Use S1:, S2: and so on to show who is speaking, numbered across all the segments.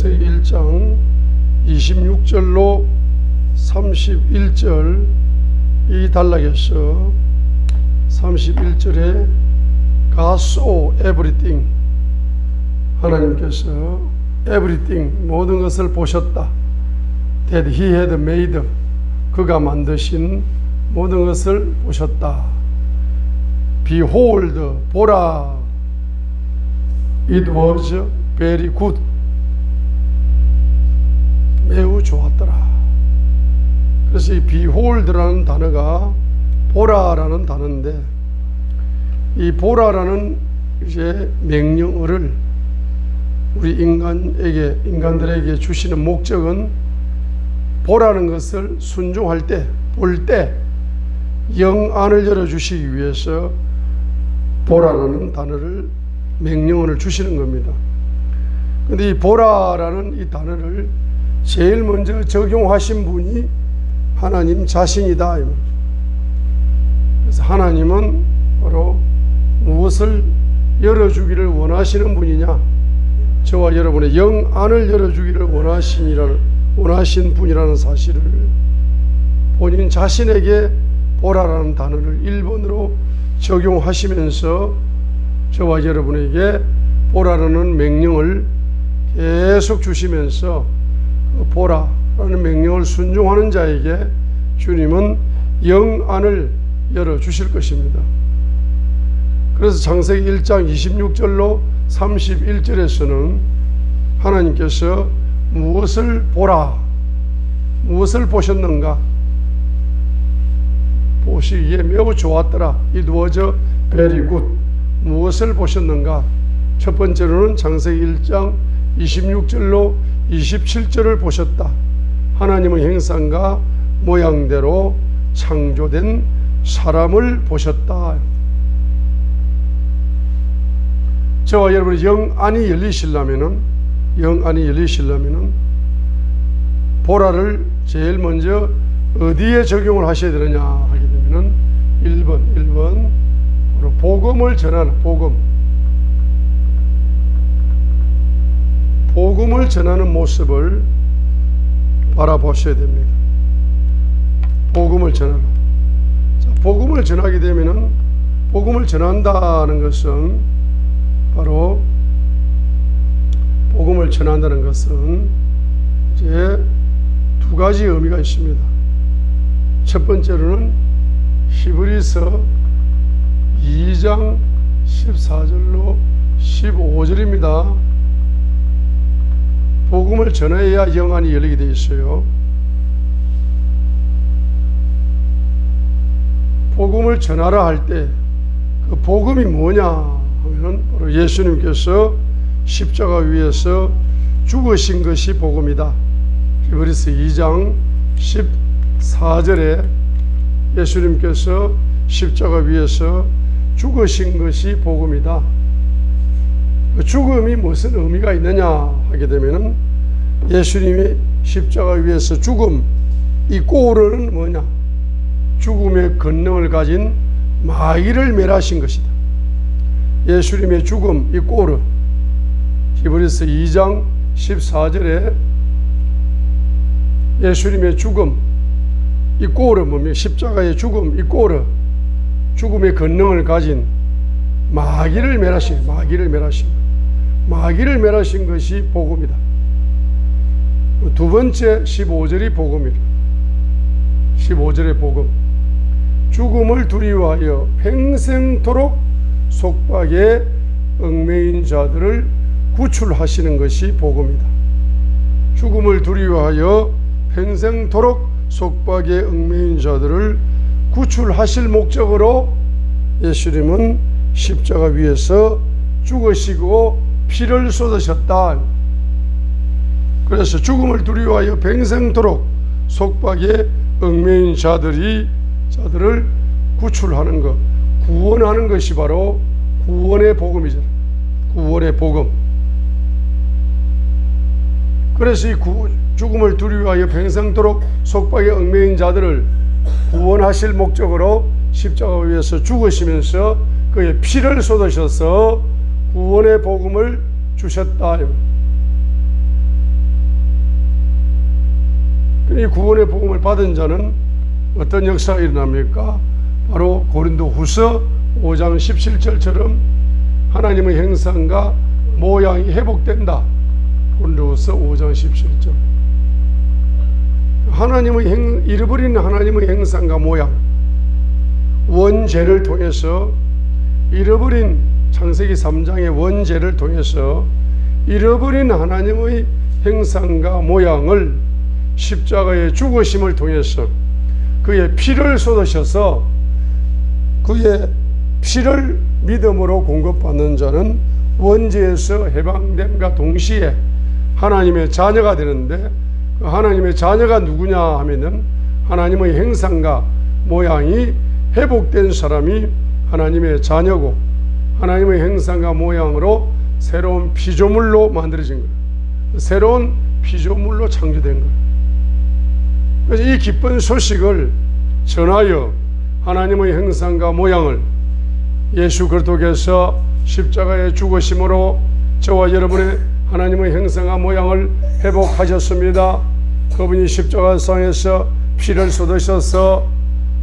S1: 창세기 1장 26절로 31절 이 단락에서 31절에 God saw everything, 하나님께서 everything, 모든 것을 보셨다. That he had made, 그가 만드신 모든 것을 보셨다. Behold, 보라, it was very good, 매우 좋았더라. 그래서 이 behold라는 단어가 보라라는 단어인데, 이 보라라는 이제 명령어를 우리 인간들에게 주시는 목적은 보라는 것을 순종할 때, 볼 때 영안을 열어주시기 위해서 보라라는 단어를, 명령어를 주시는 겁니다. 근데 이 보라라는 이 단어를 제일 먼저 적용하신 분이 하나님 자신이다. 그래서 하나님은 바로 무엇을 열어주기를 원하시는 분이냐? 저와 여러분의 영안을 열어주기를 원하신 분이라는 사실을 본인 자신에게 보라라는 단어를 1번으로 적용하시면서 저와 여러분에게 보라라는 명령을 계속 주시면서 보라라는 명령을 순종하는 자에게 주님은 영안을 열어주실 것입니다. 그래서 창세기 1장 26절로 31절에서는 하나님께서 무엇을 보라, 무엇을 보셨는가? 보시기에 매우 좋았더라. It was very good. 무엇을 보셨는가? 첫 번째로는 창세기 1장 26절로 27절을 보셨다. 하나님의 형상과 모양대로 창조된 사람을 보셨다. 저와 여러분의 영안이 열리시려면은 보라를 제일 먼저 어디에 적용을 하셔야 되느냐 하게 되면은 1번 바로 복음을 전하는 복음을 전하는 모습을 바라보셔야 됩니다. 복음을 전하는. 자, 복음을 전하게 되면은, 복음을 전한다는 것은 바로, 복음을 전한다는 것은 이제 두 가지 의미가 있습니다. 첫 번째로는 히브리서 2장 14절로 15절입니다. 복음을 전해야 영안이 열리게 되어 있어요. 복음을 전하라 할 때 그 복음이 뭐냐 하면 바로 예수님께서 십자가 위에서 죽으신 것이 복음이다. 히브리서 2장 14절에 예수님께서 십자가 위에서 죽으신 것이 복음이다. 그 죽음이 무슨 의미가 있느냐 하게 되면은 예수님이 십자가 위에서 죽음, 이 꼴은 뭐냐? 죽음의 권능을 가진 마귀를 멸하신 것이다. 예수님의 죽음, 이 꼴은 히브리서 2장 14절에 예수님의 죽음, 이 꼴은 뭡니까? 십자가의 죽음, 이 꼴은 죽음의 권능을 가진 마귀를 멸하신 것이 복음이다. 두 번째 15절이 복음이다. 15절의 복음. 죽음을 두려워하여 평생토록 속박에 얽매인 자들을 구출하시는 것이 복음이다. 죽음을 두려워하여 평생토록 속박에 얽매인 자들을 구출하실 목적으로 예수님은 십자가 위에서 죽으시고 피를 쏟으셨다. 그래서 죽음을 두려워하여 평생토록 속박에 얽매인 자들을 구출하는 것, 구원하는 것이 바로 구원의 복음이잖아요. 구원의 복음. 그래서 이 죽음을 두려워하여 평생토록 속박에 얽매인 자들을 구원하실 목적으로 십자가 위에서 죽으시면서 그의 피를 쏟으셔서 구원의 복음을 주셨다. 이 구원의 복음을 받은 자는 어떤 역사가 일어납니까? 바로 고린도후서 5장 17절처럼 하나님의 형상과 모양이 회복된다. 고린도후서 5장 17절. 잃어버린 하나님의 형상과 모양, 원죄를 통해서 잃어버린 창세기 3장의 원죄를 통해서 잃어버린 하나님의 형상과 모양을 십자가의 죽으심을 통해서 그의 피를 쏟으셔서 그의 피를 믿음으로 공급받는 자는 원죄에서 해방됨과 동시에 하나님의 자녀가 되는데, 그 하나님의 자녀가 누구냐 하면은 하나님의 형상과 모양이 회복된 사람이 하나님의 자녀고, 하나님의 형상과 모양으로 새로운 피조물로 만들어진 거예요. 새로운 피조물로 창조된 거예요. 그래서 이 기쁜 소식을 전하여 하나님의 형상과 모양을 예수 그리스도께서 십자가의 죽으심으로 저와 여러분의 하나님의 형상과 모양을 회복하셨습니다. 그분이 십자가상에서 피를 쏟으셔서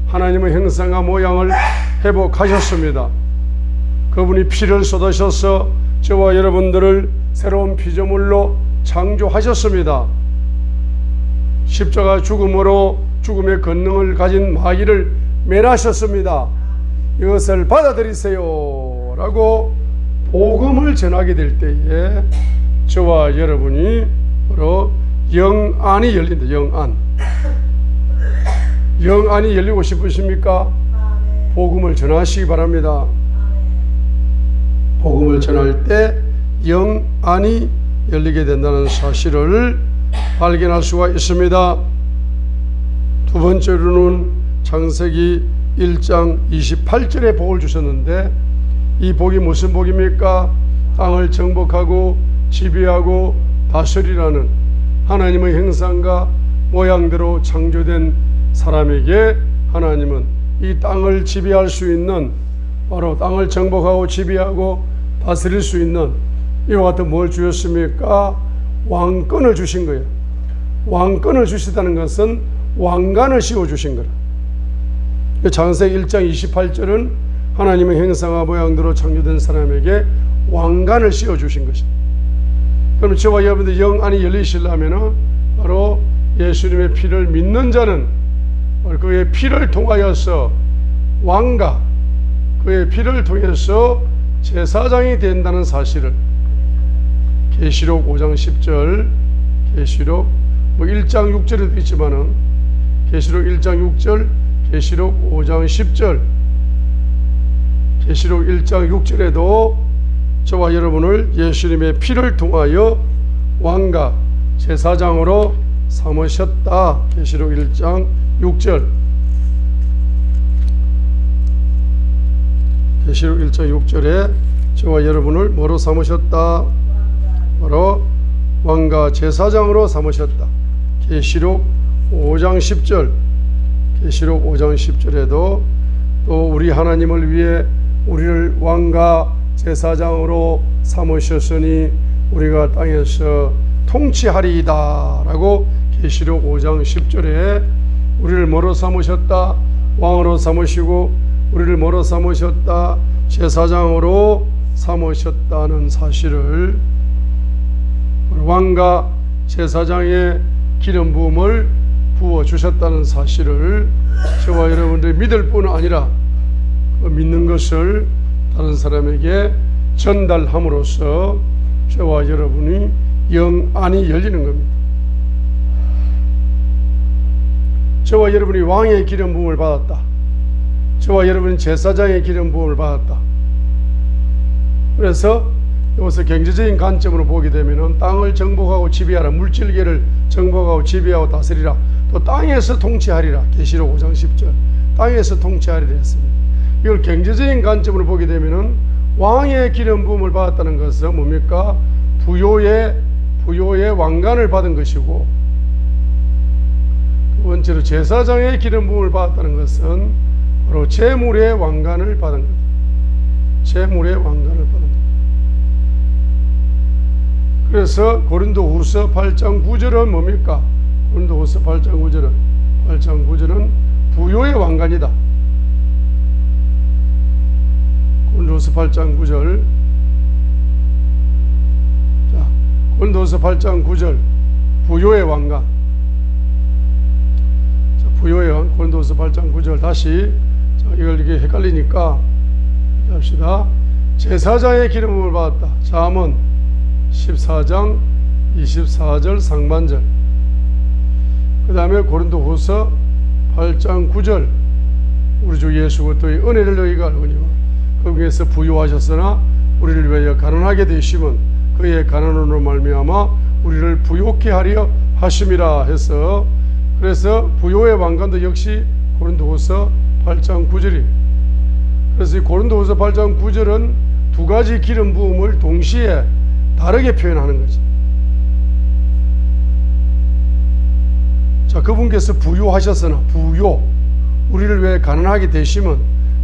S1: 하나님의 형상과 모양을 회복하셨습니다. 그분이 피를 쏟으셔서 저와 여러분들을 새로운 피조물로 창조하셨습니다. 십자가 죽음으로 죽음의 권능을 가진 마귀를 멸하셨습니다. 이것을 받아들이세요 라고 복음을 전하게 될 때에 저와 여러분이 바로 영안이 열린다. 영안이 열리고 싶으십니까? 복음을 전하시기 바랍니다. 복음을 전할 때 영안이 열리게 된다는 사실을 발견할 수가 있습니다. 두 번째로는 창세기 1장 28절에 복을 주셨는데, 이 복이 무슨 복입니까? 땅을 정복하고 지배하고 다스리라는 하나님의 형상과 모양대로 창조된 사람에게 하나님은 이 땅을 지배할 수 있는, 바로 땅을 정복하고 지배하고 다스릴 수 있는 이와 같은 뭘 주셨습니까? 왕권을 주신 거예요. 왕권을 주시다는 것은 왕관을 씌워주신 거라. 창세기 1장 28절은 하나님의 형상과 모양대로 창조된 사람에게 왕관을 씌워주신 것입니다. 그럼 저와 여러분들 영안이 열리시려면 바로 예수님의 피를 믿는 자는 그의 피를 통하여서 왕가, 그의 피를 통해서 제사장이 된다는 사실을 계시록 5장 10절, 계시록 1장 6절에도 있지만은 계시록 1장 6절, 계시록 5장 10절, 계시록 1장 6절에도 저와 여러분을 예수님의 피를 통하여 왕과 제사장으로 삼으셨다. 계시록 1장 6절. 계시록 1장 6절에 저와 여러분을 뭐로 삼으셨다? 바로 왕과 제사장으로 삼으셨다. 계시록 5장 10절. 계시록 5장 10절에도 또 우리 하나님을 위해 우리를 왕과 제사장으로 삼으셨으니 우리가 땅에서 통치하리이다 라고 계시록 5장 10절에 우리를 뭐로 삼으셨다? 왕으로 삼으시고 우리를 뭐로 삼으셨다? 제사장으로 삼으셨다는 사실을, 왕과 제사장의 기름 부음을 부어주셨다는 사실을 저와 여러분들이 믿을 뿐 아니라 믿는 것을 다른 사람에게 전달함으로써 저와 여러분이 영안이 열리는 겁니다. 저와 여러분이 왕의 기름 부음을 받았다. 저와 여러분이 제사장의 기름 부음을 받았다. 그래서 여기서 경제적인 관점으로 보게 되면 땅을 정복하고 지배하라, 물질계를 정복하고 지배하고 다스리라, 또 땅에서 통치하리라. 계시록 5장 10절 땅에서 통치하리라 했습니다. 이걸 경제적인 관점으로 보게 되면 왕의 기름 부음을 받았다는 것은 뭡니까? 부요의 왕관을 받은 것이고, 두 번째로 제사장의 기름 부음을 받았다는 것은 바로 재물의 왕관을 받은 것. 재물의 왕관을 받은 것. 그래서 고린도후서 8장 9절은 뭡니까? 고린도후서 8장 9절은 부요의 왕관이다. 고린도후서 8장 9절. 자, 고린도후서 8장 9절 부요의 왕관. 자, 부요의 왕관. 고린도후서 8장 9절 다시. 자, 이걸 이게 헷갈리니까 합시다. 제사장의 기름을 받았다. 잠언 14장 24절 상반절. 그 다음에 고린도후서 8장 9절 우리 주 예수 그리스도의 은혜를 너희가 알거니와 거기에서 부유하셨으나 우리를 위하여 가난하게 되심은 그의 가난으로 말미암아 우리를 부요케 하려 하심이라 해서, 그래서 부요의 왕관도 역시 고린도후서 8장 9절이. 그래서 이 고린도후서 8장 9절은 두 가지 기름 부음을 동시에 다르게 표현하는 거지. 자, 그분께서 부유하셨으나, 부요, 우리를 위해 가난하게 되심은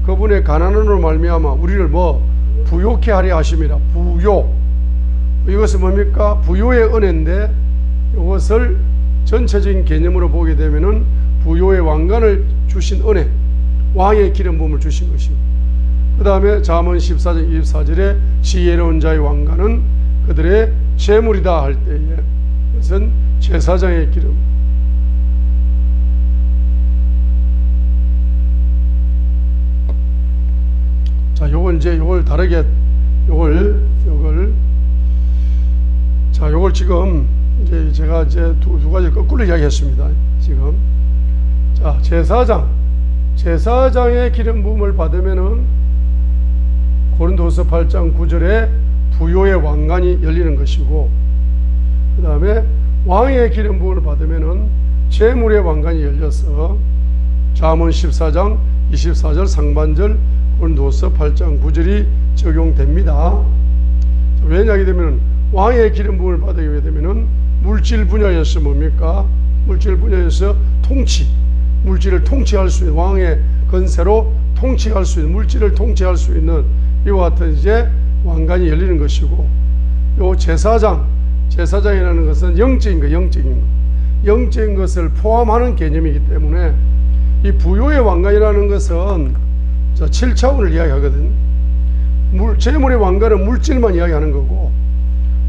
S1: 그분의 가난으로 말미암아 우리를 부요케 하려 하심이라. 부요, 이것은 뭡니까? 부요의 은혜인데 이것을 전체적인 개념으로 보게 되면은 부요의 왕관을 주신 은혜, 왕의 기름 부음을 주신 것이고, 그 다음에 잠언 14장 24절에 지혜로운 자의 왕관은 그들의 재물이다 할 때에 그것은 제사장의 기름. 자, 요걸 다르게, 요걸 지금 이제 제가 두 가지 거꾸로 이야기했습니다. 지금. 자, 제사장의 기름 부음을 받으면은 고린도후서 8장 9절에 부요의 왕관이 열리는 것이고, 그 다음에 왕의 기름 부음을 받으면은 재물의 왕관이 열려서 잠언 14장 24절 상반절 고린도후서 8장 9절이 적용됩니다. 왜냐하게 되면 왕의 기름 부음을 받게 되면은 물질 분야에서 뭡니까? 물질 분야에서 물질을 통치할 수 있는, 왕의 건세로 통치할 수 있는, 물질을 통치할 수 있는 이와 같은 이제 왕관이 열리는 것이고, 요 제사장이라는 것은 영적인 것을 포함하는 개념이기 때문에 이 부요의 왕관이라는 것은 7차원을 이야기하거든. 재물의 왕관은 물질만 이야기하는 거고,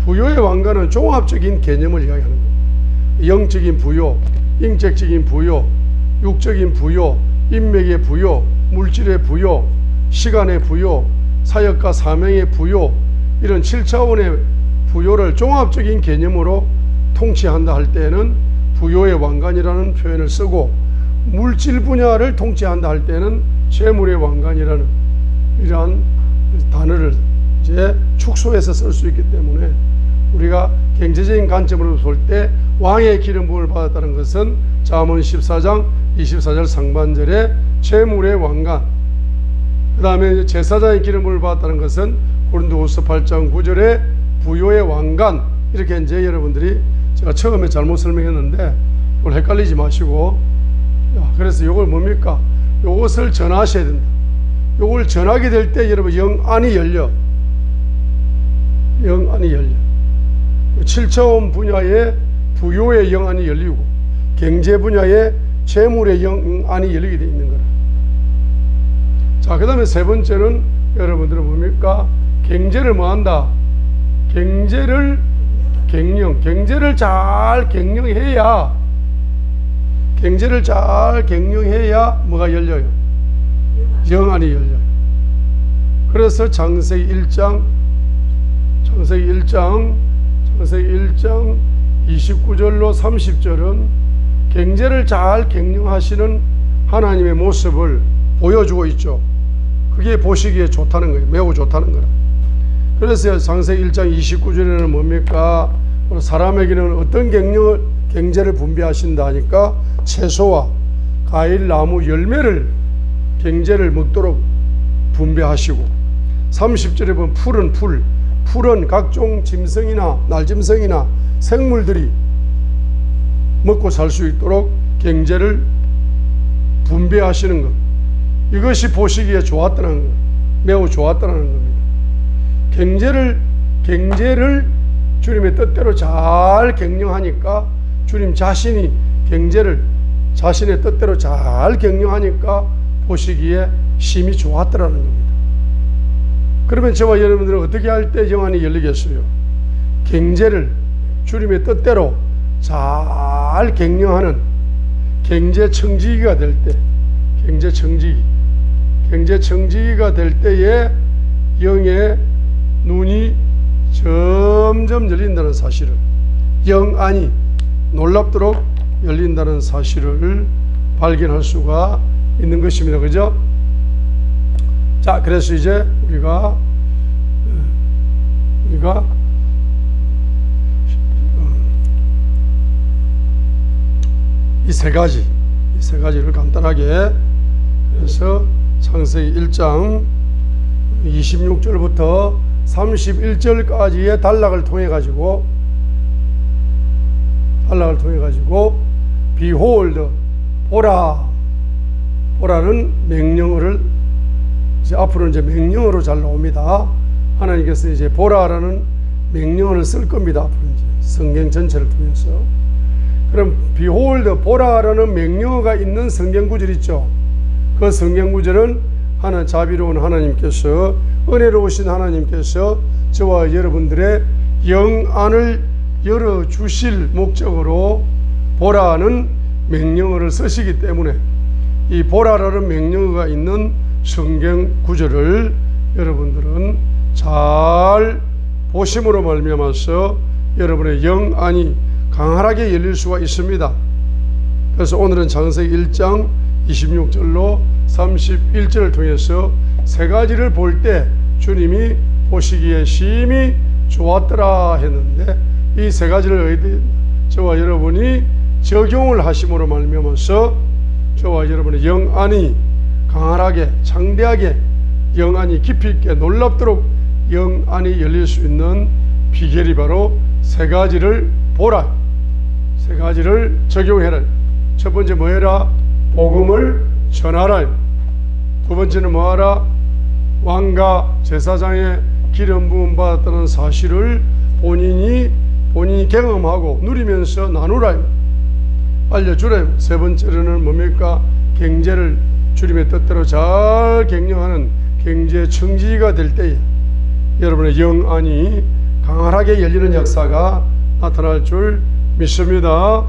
S1: 부요의 왕관은 종합적인 개념을 이야기하는 거예요. 영적인 부요, 인격적인 부요, 육적인 부요, 인맥의 부요, 물질의 부요, 시간의 부요, 사역과 사명의 부요, 이런 7차원의 부요를 종합적인 개념으로 통치한다 할 때는 부요의 왕관이라는 표현을 쓰고, 물질 분야를 통치한다 할 때는 재물의 왕관이라는 이러한 단어를 이제 축소해서 쓸 수 있기 때문에, 우리가 경제적인 관점으로 볼 때 왕의 기름 부음을 받았다는 것은 잠언 14장 24절 상반절에 재물의 왕관, 그 다음에 제사장의 기름 부음을 받았다는 것은 고린도후서 8장 9절에 부요의 왕관, 이렇게 이제 여러분들이, 제가 처음에 잘못 설명했는데 이걸 헷갈리지 마시고, 그래서 이걸 뭡니까? 이것을 전하셔야 된다. 이걸 전하게 될 때 여러분 영안이 열려. 7차원 분야의 부요의 영안이 열리고, 경제 분야의 재물의 영안이 열리게 되어 있는 거라. 자, 그 다음에 세 번째는 여러분들은 뭡니까? 경제를 뭐한다? 경제를 잘 경영해야 뭐가 열려요? 영안이 열려요. 그래서 창세기 1장 29절로 30절은 경제를 잘 경영하시는 하나님의 모습을 보여주고 있죠. 그게 보시기에 좋다는 거예요. 매우 좋다는 거라. 그래서 창세기 1장 29절에는 뭡니까? 사람에게는 어떤 경제를 분배하신다 하니까 채소와 과일, 나무, 열매를 경제를 먹도록 분배하시고, 30절에 보면 풀은 각종 짐승이나 날짐승이나 생물들이 먹고 살 수 있도록 경제를 분배하시는 것, 이것이 보시기에 좋았다는 것, 매우 좋았다는 겁니다. 경제를 주님의 뜻대로 잘 경영하니까 주님 자신이 경제를 자신의 뜻대로 잘 경영하니까 보시기에 심히 좋았더라는 겁니다. 그러면 저와 여러분들은 어떻게 할 때 영안이 열리겠어요? 경제를 주님의 뜻대로 잘 경영하는 경제청지기가 될 때, 경제청지기가 될 때에 영의 눈이 점점 열린다는 사실을, 영안이 놀랍도록 열린다는 사실을 발견할 수가 있는 것입니다. 그죠? 자, 그래서 이제 우리가 이 세 가지를 간단하게, 그래서 창세기 1장 26절부터 31절까지의 단락을 통해 가지고 behold, 보라는 명령어를 이제 앞으로 이제 명령어로 잘 나옵니다. 하나님께서 이제 보라라는 명령어를 쓸 겁니다. 앞으로 이제 성경 전체를 통해서. 그럼 behold, 보라라는 명령어가 있는 성경 구절 있죠. 그 성경 구절은 하나님, 자비로운 하나님께서, 은혜로우신 하나님께서 저와 여러분들의 영안을 열어주실 목적으로 보라는 명령어를 쓰시기 때문에 이 보라라는 명령어가 있는 성경 구절을 여러분들은 잘 보심으로 말미암아서 여러분의 영안이 강하게 열릴 수가 있습니다. 그래서 오늘은 창세기 1장 26절로 31절을 통해서 세 가지를 볼 때 주님이 보시기에 심히 좋았더라 했는데, 이 세 가지를 저와 여러분이 적용을 하심으로 말미암아서 저와 여러분의 영안이 강하게, 창대하게, 영안이 깊이 있게, 놀랍도록 영안이 열릴 수 있는 비결이 바로 세 가지를 보라, 세 가지를 적용해라. 첫 번째 뭐해라? 복음을 전하라. 두 번째는 뭐하라? 왕과 제사장의 기름 부음 받았다는 사실을 본인이 경험하고 누리면서 나누라, 알려주라. 세 번째로는 뭡니까? 경제를 주님의 뜻대로 잘 경영하는 경제청지기가 될 때에 여러분의 영안이 강하게 열리는 역사가 나타날 줄 믿습니다.